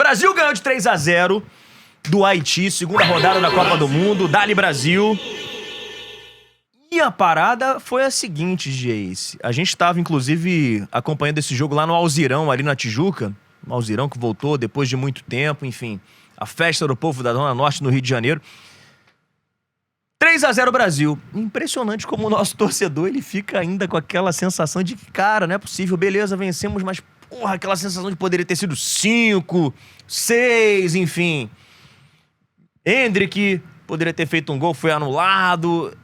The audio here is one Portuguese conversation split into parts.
Brasil ganhou de 3-0 do Haiti, segunda rodada da Copa do Mundo, Dali Brasil. E a parada foi a seguinte, Jace. A gente estava, inclusive, acompanhando esse jogo lá no Alzirão, ali na Tijuca. O Alzirão que voltou depois de muito tempo, enfim. A festa do povo da Zona Norte no Rio de Janeiro. 3-0 Brasil. Impressionante como o nosso torcedor, ele fica ainda com aquela sensação de que, cara, não é possível, beleza, vencemos, mas, porra, aquela sensação de poderia ter sido 5, 6, enfim. Hendrick poderia ter feito um gol, foi anulado.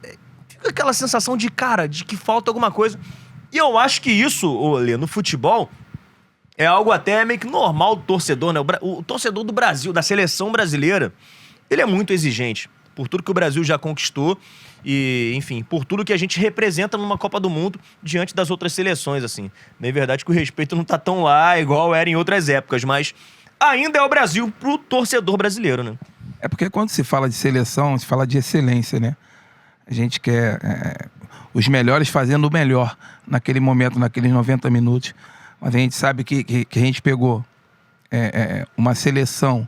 Fica aquela sensação de, cara, de que falta alguma coisa. E eu acho que isso, Lê, no futebol, é algo até meio que normal do torcedor, né? O torcedor do Brasil, da seleção brasileira, ele é muito exigente por tudo que o Brasil já conquistou e, enfim, por tudo que a gente representa numa Copa do Mundo diante das outras seleções, assim. Na verdade que o respeito não tá tão lá igual era em outras épocas, mas ainda é o Brasil pro torcedor brasileiro, né? É porque quando se fala de seleção, se fala de excelência, né? A gente quer os melhores fazendo o melhor naquele momento, naqueles 90 minutos. Mas a gente sabe que a gente pegou uma seleção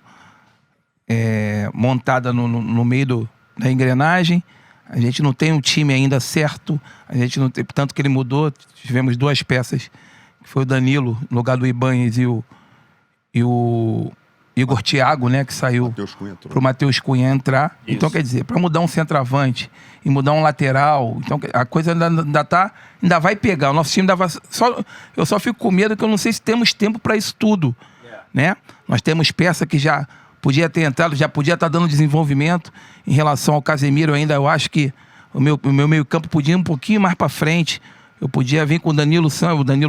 montada no meio da engrenagem. A gente não tem um time ainda certo. A gente não tem, tanto que ele mudou. Tivemos 2 peças, que foi o Danilo, no lugar do Ibanez, e o Igor Thiago, né, que saiu para o Matheus Cunha entrar. Isso. Então, quer dizer, para mudar um centroavante e mudar um lateral, então a coisa ainda vai pegar. O nosso time eu só fico com medo que eu não sei se temos tempo para isso tudo, né? Nós temos peça que já podia ter entrado, já podia estar dando desenvolvimento. Em relação ao Casemiro, ainda eu acho que o meu meio-campo podia ir um pouquinho mais para frente. Eu podia vir com o Danilo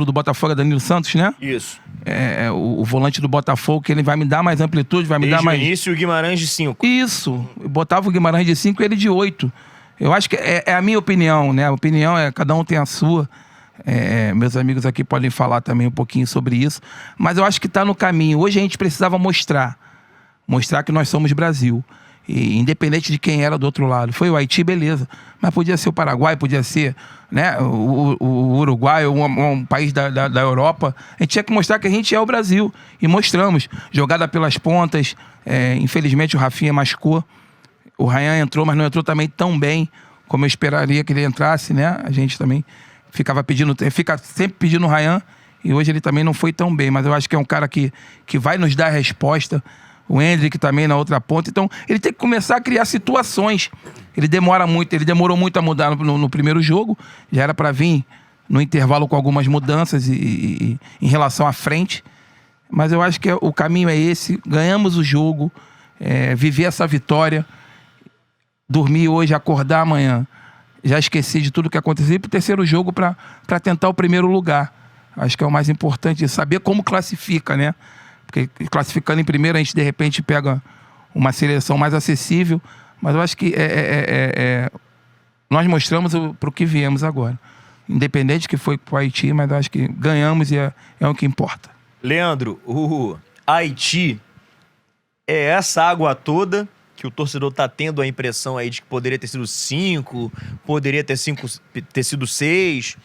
do Botafogo, Danilo Santos, né? Isso. O volante do Botafogo, que ele vai me dar mais amplitude, vai me dar mais... Início e o Guimarães de 5. Isso. Eu botava o Guimarães de 5 e ele de 8. Eu acho que é a minha opinião, né? A opinião cada um tem a sua. Meus amigos aqui podem falar também um pouquinho sobre isso. Mas eu acho que está no caminho. Hoje a gente precisava mostrar que nós somos Brasil. E, independente de quem era do outro lado. Foi o Haiti, beleza. Mas podia ser o Paraguai, podia ser, né, o Uruguai, ou um país da Europa. A gente tinha que mostrar que a gente é o Brasil. E mostramos. Jogada pelas pontas. Infelizmente o Rafinha machucou. O Ryan entrou, mas não entrou também tão bem como eu esperaria que ele entrasse, né? A gente também fica sempre pedindo o Ryan. E hoje ele também não foi tão bem. Mas eu acho que é um cara que vai nos dar a resposta. O Hendrick também na outra ponta. Então, ele tem que começar a criar situações. Ele demorou muito a mudar no primeiro jogo. Já era para vir no intervalo com algumas mudanças e em relação à frente. Mas eu acho que o caminho é esse. Ganhamos o jogo, viver essa vitória, dormir hoje, acordar amanhã. Já esqueci de tudo que aconteceu. E pro terceiro jogo para tentar o primeiro lugar. Acho que é o mais importante, saber como classifica, né? Porque classificando em primeiro, a gente de repente pega uma seleção mais acessível. Mas eu acho que nós mostramos para o que viemos agora. Independente que foi para o Haiti, mas eu acho que ganhamos e é o que importa. Leandro, o Haiti é essa água toda que o torcedor está tendo a impressão aí de que poderia ter sido 5, poderia ter sido 6...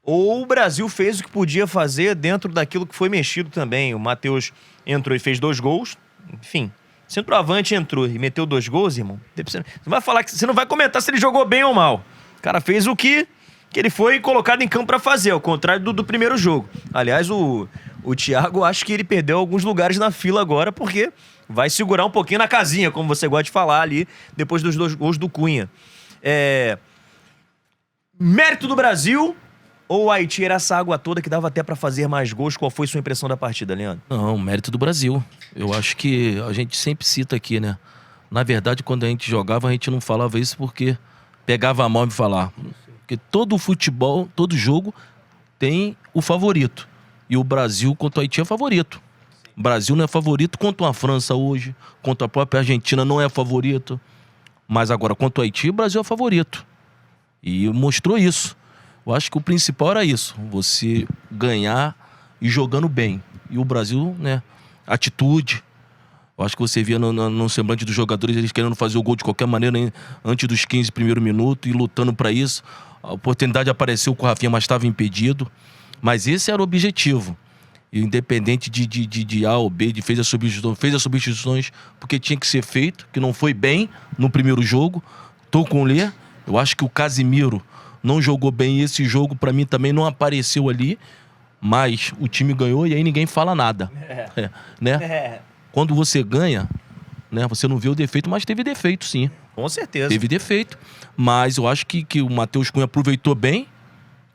Ou o Brasil fez o que podia fazer dentro daquilo que foi mexido também. O Matheus entrou e fez 2 gols. Enfim, centroavante entrou e meteu 2 gols, irmão. Você não vai comentar se ele jogou bem ou mal. O cara fez o que ele foi colocado em campo para fazer, ao contrário do primeiro jogo. Aliás, o Thiago, acho que ele perdeu alguns lugares na fila agora, porque vai segurar um pouquinho na casinha, como você gosta de falar ali, depois dos 2 gols do Cunha. Mérito do Brasil... Ou o Haiti era essa água toda que dava até pra fazer mais gols? Qual foi sua impressão da partida, Leandro? Não, mérito do Brasil. Eu acho que a gente sempre cita aqui, né? Na verdade, quando a gente jogava, a gente não falava isso porque pegava a mão e falar. Porque todo futebol, todo jogo tem o favorito. E o Brasil contra o Haiti é favorito. O Brasil não é favorito contra a França hoje, contra a própria Argentina não é favorito. Mas agora, contra o Haiti, o Brasil é favorito. E mostrou isso. Eu acho que o principal era isso, você ganhar e jogando bem. E o Brasil, né, atitude. Eu acho que você via no semblante dos jogadores, eles querendo fazer o gol de qualquer maneira, hein, antes dos 15 primeiros minutos, e lutando para isso. A oportunidade apareceu com o Rafinha, mas estava impedido. Mas esse era o objetivo. E independente de A ou B, fez as substituições porque tinha que ser feito, que não foi bem no primeiro jogo. Tô com o Lê. Eu acho que o Casimiro não jogou bem esse jogo, pra mim também não apareceu ali, mas o time ganhou e aí ninguém fala nada. Né? Quando você ganha, né, você não vê o defeito, mas teve defeito sim. Com certeza. Teve defeito, mas eu acho que o Matheus Cunha aproveitou bem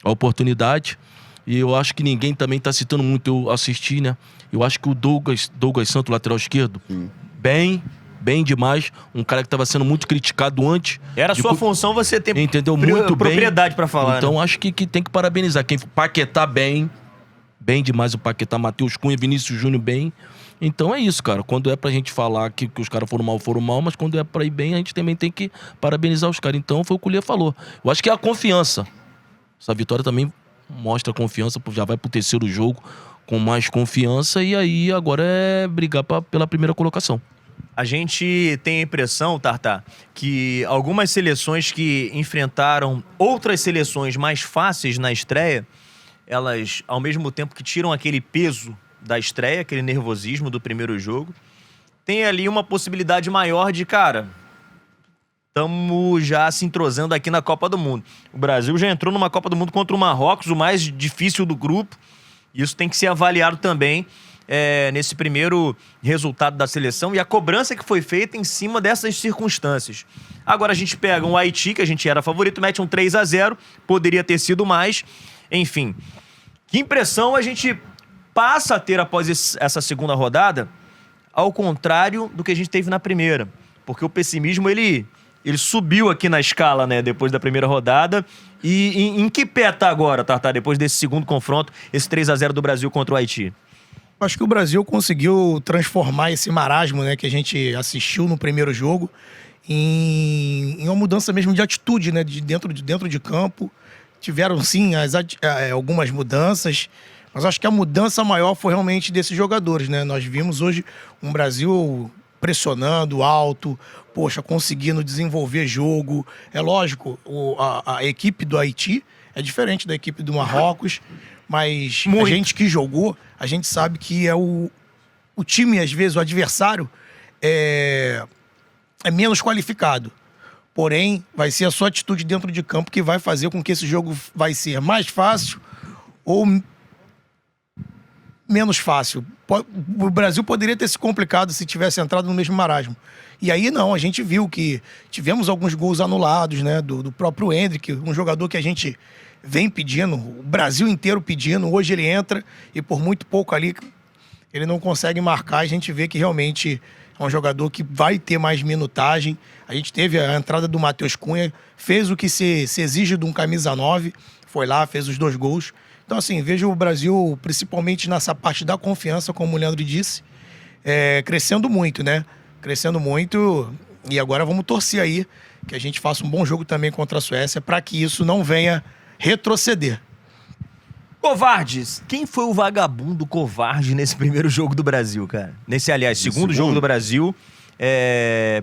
a oportunidade. E eu acho que ninguém também está citando muito, eu assisti, né? Eu acho que o Douglas Santos, lateral esquerdo, bem demais. Um cara que estava sendo muito criticado antes. Era sua função você ter entendeu? Muito propriedade para falar. Então né? acho que tem que parabenizar. Paquetá bem demais o Paquetá. Matheus Cunha, Vinícius Júnior bem. Então é isso, cara. Quando é pra gente falar que os caras foram mal, mas quando é pra ir bem, a gente também tem que parabenizar os caras. Então foi o que o Lê falou. Eu acho que é a confiança. Essa vitória também mostra confiança, já vai pro terceiro jogo com mais confiança e aí agora é brigar pela primeira colocação. A gente tem a impressão, Tartá, que algumas seleções que enfrentaram outras seleções mais fáceis na estreia, elas, ao mesmo tempo que tiram aquele peso da estreia, aquele nervosismo do primeiro jogo, tem ali uma possibilidade maior de, cara, estamos já se entrosando aqui na Copa do Mundo. O Brasil já entrou numa Copa do Mundo contra o Marrocos, o mais difícil do grupo. Isso tem que ser avaliado também nesse primeiro resultado da seleção e a cobrança que foi feita em cima dessas circunstâncias. Agora a gente pega um Haiti, que a gente era favorito, mete um 3-0, poderia ter sido mais. Enfim, que impressão a gente passa a ter após essa segunda rodada, ao contrário do que a gente teve na primeira. Porque o pessimismo, ele subiu aqui na escala, né, depois da primeira rodada. E em que pé tá agora, Tartá, depois desse segundo confronto, esse 3-0 do Brasil contra o Haiti? Acho que o Brasil conseguiu transformar esse marasmo, né, que a gente assistiu no primeiro jogo em uma mudança mesmo de atitude, né, dentro de campo. Tiveram, sim, algumas mudanças, mas acho que a mudança maior foi realmente desses jogadores, né? Nós vimos hoje um Brasil pressionando alto, conseguindo desenvolver jogo. É lógico, a equipe do Haiti é diferente da equipe do Marrocos, mas a gente que jogou, a gente sabe que é o time, às vezes, o adversário é menos qualificado. Porém, vai ser a sua atitude dentro de campo que vai fazer com que esse jogo vai ser mais fácil ou menos fácil. O Brasil poderia ter se complicado se tivesse entrado no mesmo marasmo. E aí não, a gente viu que tivemos alguns gols anulados, né, do próprio Endrick, um jogador que a gente vem pedindo, o Brasil inteiro pedindo. Hoje ele entra e por muito pouco ali ele não consegue marcar. A gente vê que realmente é um jogador que vai ter mais minutagem. A gente teve a entrada do Matheus Cunha, fez o que se exige de um camisa 9, foi lá, fez os 2 gols. Então, assim, vejo o Brasil, principalmente nessa parte da confiança, como o Leandro disse, crescendo muito, né? Crescendo muito. E agora vamos torcer aí que a gente faça um bom jogo também contra a Suécia para que isso não venha retroceder. Covardes, quem foi o vagabundo covarde nesse primeiro jogo do Brasil, cara? Aliás, segundo jogo do Brasil,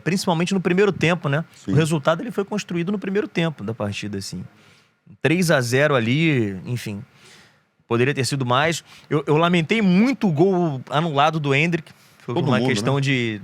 principalmente no primeiro tempo, né? Sim. O resultado ele foi construído no primeiro tempo da partida, assim. 3-0 ali, enfim. Poderia ter sido mais. Eu lamentei muito o gol anulado do Endrick. Foi uma questão, né, de...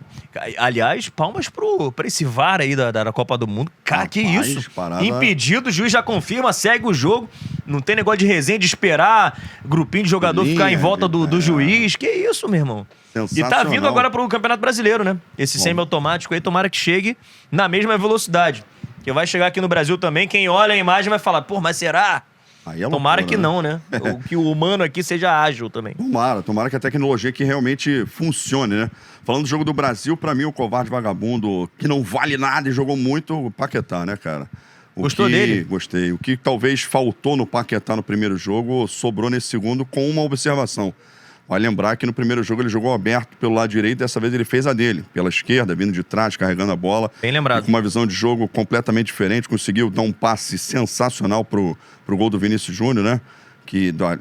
Aliás, palmas pra esse VAR aí da Copa do Mundo. Cara, que isso? Parada... Impedido, o juiz já confirma, segue o jogo. Não tem negócio de resenha, de esperar grupinho de jogador ficar em volta do juiz. Que isso, meu irmão? E tá vindo agora pro Campeonato Brasileiro, né? Esse semi-automático aí, tomara que chegue na mesma velocidade. Que vai chegar aqui no Brasil também. Quem olha a imagem vai falar, mas será? Tomara que não, né? Que o humano aqui seja ágil também. Tomara que a tecnologia aqui realmente funcione, né? Falando do jogo do Brasil, pra mim o covarde vagabundo, que não vale nada e jogou muito, o Paquetá, né, cara? Gostou dele? Gostei. O que talvez faltou no Paquetá no primeiro jogo, sobrou nesse segundo com uma observação. Vai lembrar que no primeiro jogo ele jogou aberto pelo lado direito, dessa vez ele fez a dele, pela esquerda, vindo de trás, carregando a bola. Bem lembrado. Com uma visão de jogo completamente diferente, conseguiu dar um passe sensacional pro gol do Vinícius Júnior, né?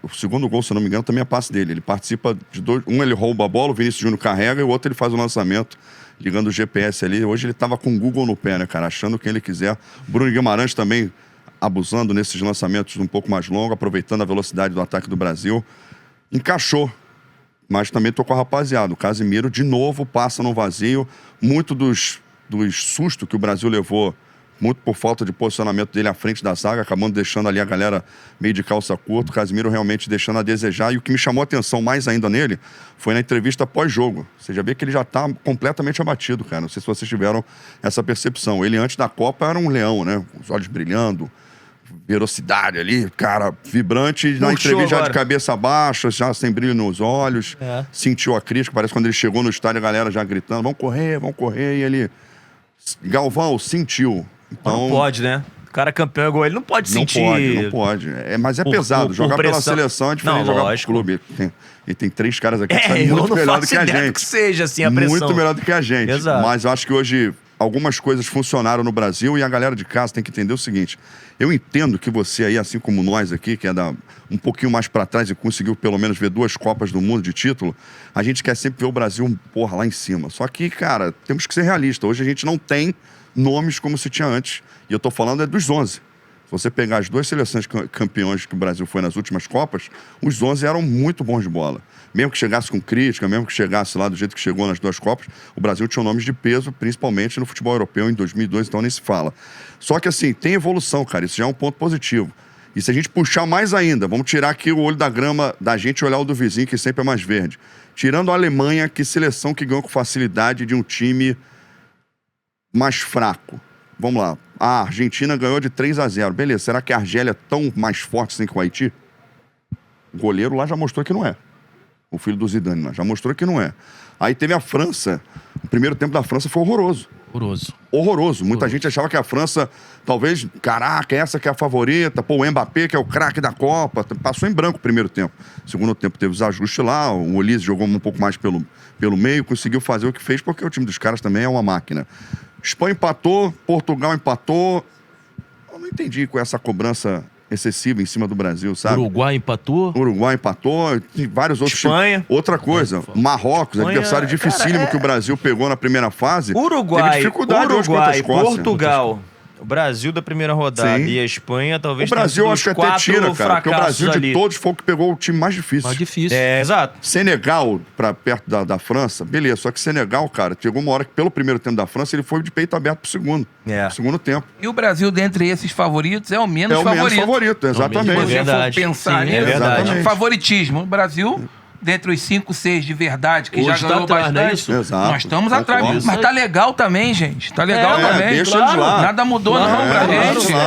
O segundo gol, se eu não me engano, também é passe dele. Ele participa de 2, ele rouba a bola, o Vinícius Júnior carrega e o outro ele faz o lançamento, ligando o GPS ali. Hoje ele tava com o Google no pé, né, cara? Achando quem ele quiser. Bruno Guimarães também abusando nesses lançamentos um pouco mais longos, aproveitando a velocidade do ataque do Brasil. Encaixou mas também tô com a rapaziada. O Casemiro, de novo, passa no vazio. Muito dos sustos que o Brasil levou, muito por falta de posicionamento dele à frente da zaga, acabando deixando ali a galera meio de calça curta. O Casemiro realmente deixando a desejar. E o que me chamou a atenção mais ainda nele foi na entrevista pós-jogo. Você já vê que ele já tá completamente abatido, cara. Não sei se vocês tiveram essa percepção. Ele, antes da Copa, era um leão, né? Os olhos brilhando, velocidade ali, cara, vibrante. Na entrevista já de cabeça baixa, já sem brilho nos olhos. Sentiu a crítica. Parece que quando ele chegou no estádio, a galera já gritando, vamos correr. E ele... Galvão, sentiu. Então, não pode, né? O cara campeão igual ele não pode sentir. Não pode. Mas é pesado. Jogar pela seleção é diferente de jogar pro clube. E tem 3 caras aqui que sabem muito melhor do que a gente. Que seja assim a pressão. Muito melhor do que a gente. Exato. Mas eu acho que hoje algumas coisas funcionaram no Brasil e a galera de casa tem que entender o seguinte. Eu entendo que você aí, assim como nós aqui, que é um pouquinho mais pra trás e conseguiu pelo menos ver 2 Copas do Mundo de título, a gente quer sempre ver o Brasil, porra, lá em cima. Só que, cara, temos que ser realistas. Hoje a gente não tem nomes como se tinha antes. E eu tô falando dos 11. Se você pegar as 2 seleções campeões que o Brasil foi nas últimas Copas, os 11 eram muito bons de bola. Mesmo que chegasse com crítica, mesmo que chegasse lá do jeito que chegou nas 2 Copas, o Brasil tinha nomes de peso, principalmente no futebol europeu em 2002, então nem se fala. Só que assim, tem evolução, cara, isso já é um ponto positivo. E se a gente puxar mais ainda, vamos tirar aqui o olho da grama da gente e olhar o do vizinho, que sempre é mais verde. Tirando a Alemanha, que seleção que ganhou com facilidade de um time mais fraco. Vamos lá. A Argentina ganhou de 3-0. Beleza, será que a Argélia é tão mais forte assim que o Haiti? O goleiro lá já mostrou que não é. O filho do Zidane lá já mostrou que não é. Aí teve a França. O primeiro tempo da França foi horroroso. Horroroso. Muita gente achava que a França, talvez, caraca, essa que é a favorita. Pô, o Mbappé, que é o craque da Copa. Passou em branco o primeiro tempo. Segundo tempo teve os ajustes lá. O Olise jogou um pouco mais pelo meio. Conseguiu fazer o que fez, porque o time dos caras também é uma máquina. Espanha empatou, Portugal empatou. Eu não entendi com essa cobrança excessiva em cima do Brasil, sabe? Uruguai empatou. E vários outros. Espanha. Outra coisa, Marrocos, Espanha, adversário dificílimo que o Brasil pegou na primeira fase. Uruguai, teve dificuldade hoje contra a Escócia. Portugal. O Brasil da primeira rodada Sim. e a Espanha talvez O Brasil acho que até tira, cara, porque o Brasil de ali. todos foi o que pegou o time mais difícil. Mais difícil. Exato. Senegal, pra perto da França, beleza. Só que Senegal, cara, chegou uma hora que pelo primeiro tempo da França ele foi de peito aberto pro segundo. Segundo tempo. E o Brasil, dentre esses favoritos, é o menos É o favorito. menos favorito, exatamente. Se você for pensar Sim, nisso, verdade. favoritismo. O Brasil, dentre os 5, 6 de verdade, que Hoje já ganhou tá atrás, não é bastante, isso? Exato. nós estamos Concordo. atrás. Mas tá legal também, gente. Tá legal também. deixa de lado. Nada mudou não pra Claro, gente. claro.